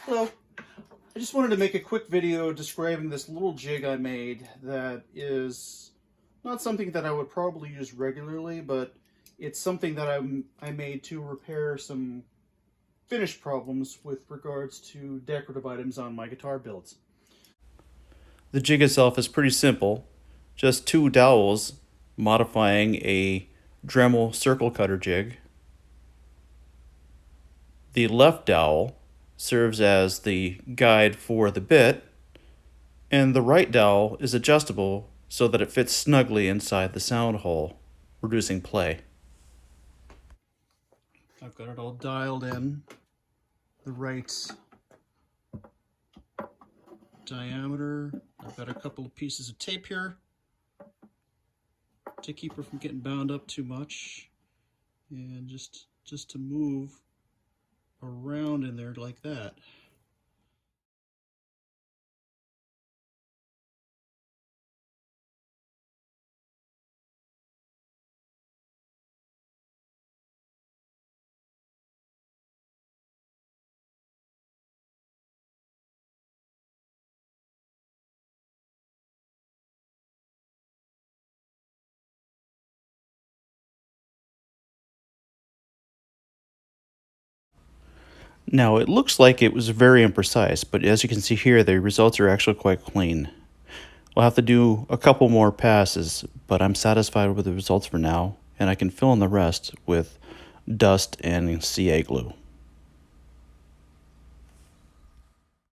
Hello. I just wanted to make a quick video describing this little jig I made that is not something that I would probably use regularly, but it's something that I made to repair some finish problems with regards to decorative items on my guitar builds. The jig itself is pretty simple, just two dowels modifying a Dremel circle cutter jig. The left dowel serves as the guide for the bit, and the right dowel is adjustable so that it fits snugly inside the sound hole, reducing play. I've got it all dialed in, the right diameter. I've got a couple of pieces of tape here to keep her from getting bound up too much, and just to move around in there like that. Now it looks like it was very imprecise, but as you can see here, the results are actually quite clean. We'll have to do a couple more passes, but I'm satisfied with the results for now, and I can fill in the rest with dust and CA glue.